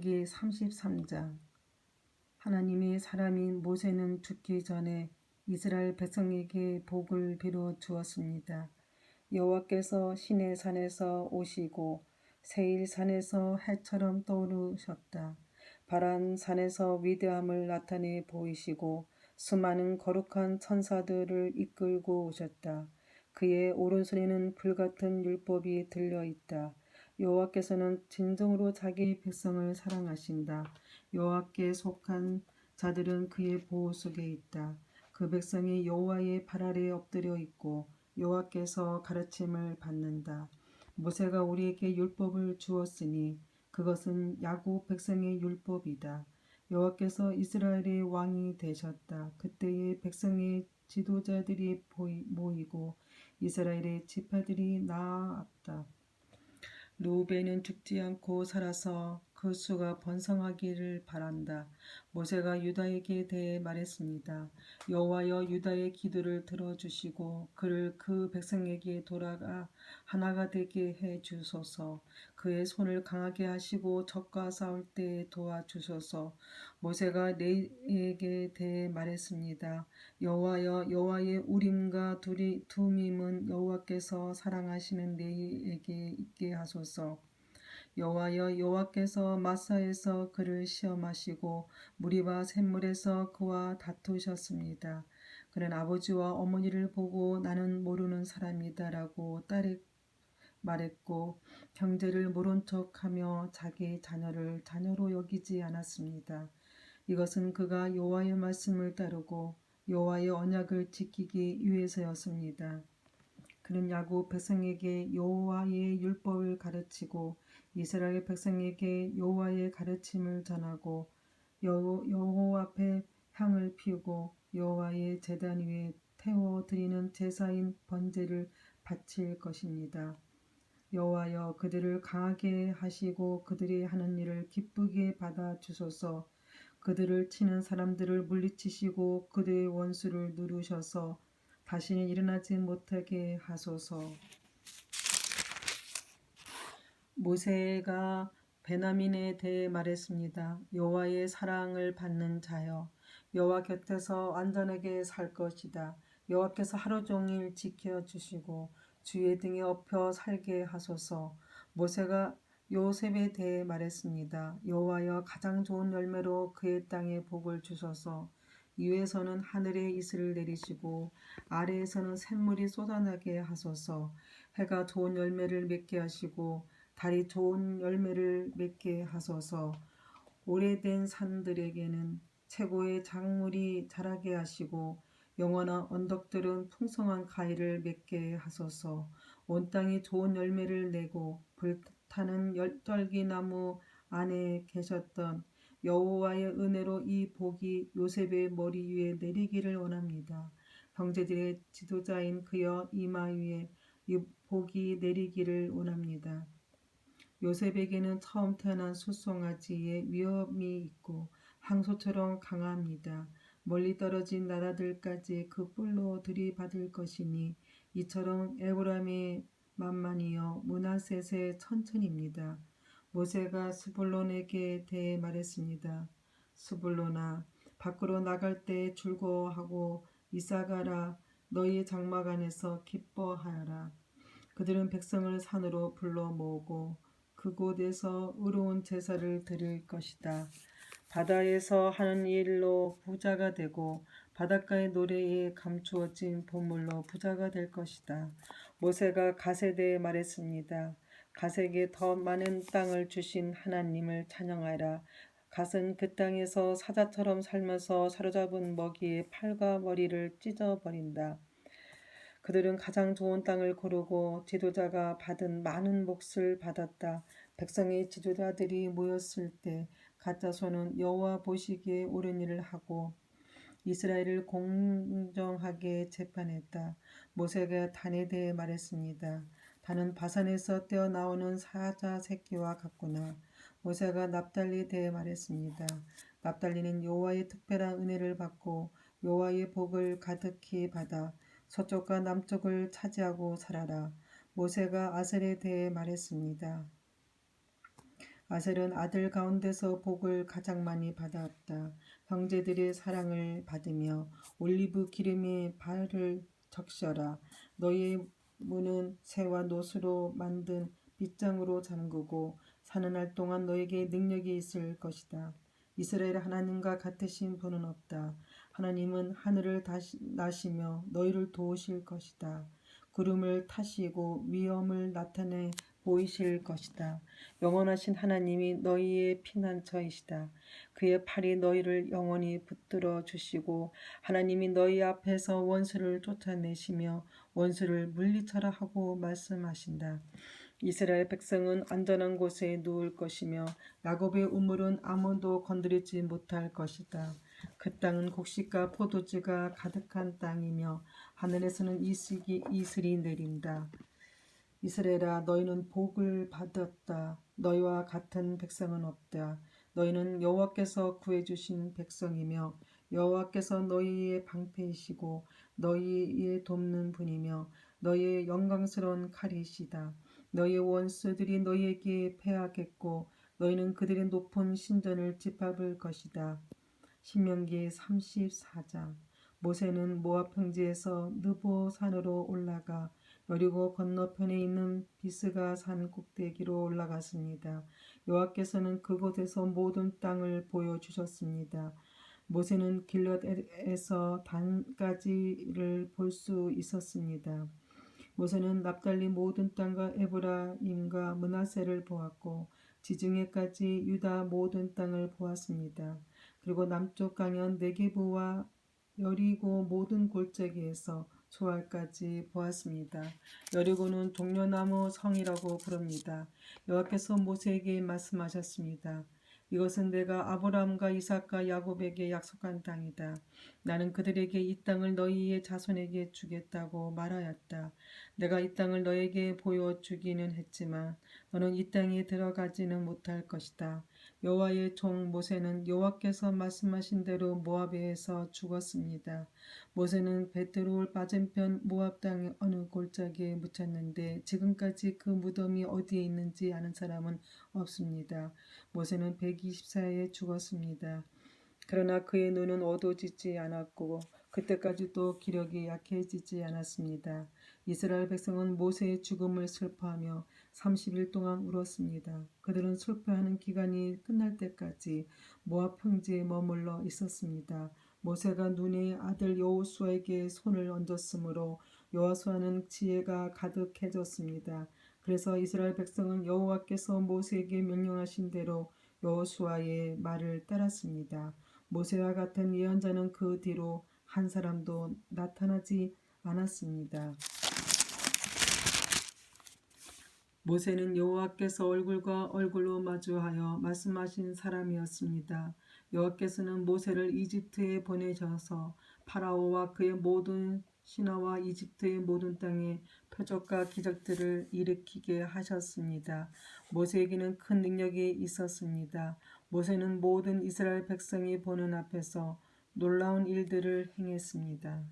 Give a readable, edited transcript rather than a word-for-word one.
열왕기 33장. 하나님의 사람인 모세는 죽기 전에 이스라엘 백성에게 복을 빌어 주었습니다. 여호와께서 시내 산에서 오시고 세일 산에서 해처럼 떠오르셨다. 바란 산에서 위대함을 나타내 보이시고 수많은 거룩한 천사들을 이끌고 오셨다. 그의 오른손에는 불같은 율법이 들려 있다. 여호와께서는 진정으로 자기 백성을 사랑하신다. 여호와께 속한 자들은 그의 보호 속에 있다. 그 백성이 여호와의 발 아래에 엎드려 있고 여호와께서 가르침을 받는다. 모세가 우리에게 율법을 주었으니 그것은 야곱 백성의 율법이다. 여호와께서 이스라엘의 왕이 되셨다. 그때의 백성의 지도자들이 모이고 이스라엘의 지파들이 나았다. 르우벤은 죽지 않고 살아서 그 수가 번성하기를 바란다. 모세가 유다에게 대해 말했습니다. 여호와여, 유다의 기도를 들어주시고 그를 그 백성에게 돌아가 하나가 되게 해 주소서. 그의 손을 강하게 하시고 적과 싸울 때 도와주소서. 모세가 레위에게 대해 말했습니다. 여호와여, 여호와의 우림과 두밈은 여호와께서 사랑하시는 레위에게 있게 하소서. 여호와여, 여호와께서 마사에서 그를 시험하시고 무리바 샘물에서 그와 다투셨습니다. 그는 아버지와 어머니를 보고 나는 모르는 사람이다라고 딸에 말했고 형제를 모른 척하며 자기 자녀를 자녀로 여기지 않았습니다. 이것은 그가 여호와의 말씀을 따르고 여호와의 언약을 지키기 위해서였습니다. 그는 야곱 백성에게 여호와의 율법을 가르치고 이스라엘 백성에게 여호와의 가르침을 전하고 여호와 앞에 향을 피우고 여호와의 제단 위에 태워 드리는 제사인 번제를 바칠 것입니다. 여호와여, 그들을 강하게 하시고 그들이 하는 일을 기쁘게 받아 주소서. 그들을 치는 사람들을 물리치시고 그들의 원수를 누르셔서 다시는 일어나지 못하게 하소서. 모세가 베냐민에 대해 말했습니다. 여호와의 사랑을 받는 자여, 여호와 곁에서 안전하게 살 것이다. 여호와께서 하루 종일 지켜주시고 주의 등에 엎여 살게 하소서. 모세가 요셉에 대해 말했습니다. 여호와여, 가장 좋은 열매로 그의 땅에 복을 주소서. 위에서는 하늘의 이슬을 내리시고 아래에서는 샘물이 쏟아나게 하소서. 해가 좋은 열매를 맺게 하시고 달이 좋은 열매를 맺게 하소서. 오래된 산들에게는 최고의 작물이 자라게 하시고 영원한 언덕들은 풍성한 가위를 맺게 하소서. 온 땅이 좋은 열매를 내고 불타는 열떨기나무 안에 계셨던 여호와의 은혜로 이 복이 요셉의 머리 위에 내리기를 원합니다. 형제들의 지도자인 그여 이마 위에 이 복이 내리기를 원합니다. 요셉에게는 처음 태어난 숫송아지의 위엄이 있고 황소처럼 강합니다. 멀리 떨어진 나라들까지 그 뿔로 들이받을 것이니 이처럼 에브라임의 만만이여 므낫셋의 천천입니다. 모세가 스불론에게 대해 말했습니다. 스불론아, 밖으로 나갈 때 즐거워하고 이사가라, 너희 장막 안에서 기뻐하여라. 그들은 백성을 산으로 불러 모으고 그곳에서 의로운 제사를 드릴 것이다. 바다에서 하는 일로 부자가 되고 바닷가의 노래에 감추어진 보물로 부자가 될 것이다. 모세가 갓에 대해 말했습니다. 갓에게 더 많은 땅을 주신 하나님을 찬양하라. 갓은 그 땅에서 사자처럼 살면서 사로잡은 먹이의 팔과 머리를 찢어버린다. 그들은 가장 좋은 땅을 고르고 지도자가 받은 많은 몫을 받았다. 백성의 지도자들이 모였을 때 갓자손은 여호와 보시기에 옳은 일을 하고 이스라엘을 공정하게 재판했다. 모세가 단에 대해 말했습니다. 단은 바산에서 떼어나오는 사자 새끼와 같구나. 모세가 납달리에 대해 말했습니다. 납달리는 여호와의 특별한 은혜를 받고 여호와의 복을 가득히 받아 서쪽과 남쪽을 차지하고 살아라. 모세가 아셀에 대해 말했습니다. 아셀은 아들 가운데서 복을 가장 많이 받았다. 형제들의 사랑을 받으며 올리브 기름에 발을 적셔라. 너희의 문은 새와 노수로 만든 빗장으로 잠그고 사는 날 동안 너에게 능력이 있을 것이다. 이스라엘 하나님과 같으신 분은 없다. 하나님은 하늘을 나시며 너희를 도우실 것이다. 구름을 타시고 위엄을 나타내 보이실 것이다. 영원하신 하나님이 너희의 피난처이시다. 그의 팔이 너희를 영원히 붙들어 주시고 하나님이 너희 앞에서 원수를 쫓아내시며 원수를 물리쳐라 하고 말씀하신다. 이스라엘 백성은 안전한 곳에 누울 것이며 야곱의 우물은 아무도 건드리지 못할 것이다. 그 땅은 곡식과 포도주가 가득한 땅이며 하늘에서는 이슬이 내린다. 이스라엘아, 너희는 복을 받았다. 너희와 같은 백성은 없다. 너희는 여호와께서 구해주신 백성이며 여호와께서 너희의 방패이시고 너희의 돕는 분이며 너희의 영광스러운 칼이시다. 너희의 원수들이 너희에게 패하겠고 너희는 그들의 높은 신전을 짓밟을 것이다. 신명기 34장. 모세는 모압 평지에서 느보 산으로 올라가 여리고 건너편에 있는 비스가 산 꼭대기로 올라갔습니다. 여호와께서는 그곳에서 모든 땅을 보여주셨습니다. 모세는 길앗에서 단까지를 볼 수 있었습니다. 모세는 납달리 모든 땅과 에브라임과 므낫세를 보았고 지중해까지 유다 모든 땅을 보았습니다. 그리고 남쪽 강연 네게부와 여리고 모든 골짜기에서 수알까지 보았습니다. 여리고는 종려나무 성이라고 부릅니다. 여호와께서 모세에게 말씀하셨습니다. 이것은 내가 아브라함과 이삭과 야곱에게 약속한 땅이다. 나는 그들에게 이 땅을 너희의 자손에게 주겠다고 말하였다. 내가 이 땅을 너에게 보여주기는 했지만 너는 이 땅에 들어가지는 못할 것이다. 여호와의 종 모세는 여호와께서 말씀하신 대로 모압에서 죽었습니다. 모세는 베드로울 맞은편 모압 땅의 어느 골짜기에 묻혔는데 지금까지 그 무덤이 어디에 있는지 아는 사람은 없습니다. 모세는 124에 죽었습니다. 그러나 그의 눈은 어두워지지 않았고 그때까지도 기력이 약해지지 않았습니다. 이스라엘 백성은 모세의 죽음을 슬퍼하며 30일 동안 울었습니다. 그들은 슬퍼하는 기간이 끝날 때까지 모압 평지에 머물러 있었습니다. 모세가 눈의 아들 여호수아에게 손을 얹었으므로 여호수아는 지혜가 가득해졌습니다. 그래서 이스라엘 백성은 여호와께서 모세에게 명령하신 대로 여호수아의 말을 따랐습니다. 모세와 같은 예언자는 그 뒤로 한 사람도 나타나지 않았습니다. 모세는 여호와께서 얼굴과 얼굴로 마주하여 말씀하신 사람이었습니다. 여호와께서는 모세를 이집트에 보내셔서 파라오와 그의 모든 신하와 이집트의 모든 땅에 표적과 기적들을 일으키게 하셨습니다. 모세에게는 큰 능력이 있었습니다. 모세는 모든 이스라엘 백성이 보는 앞에서 놀라운 일들을 행했습니다.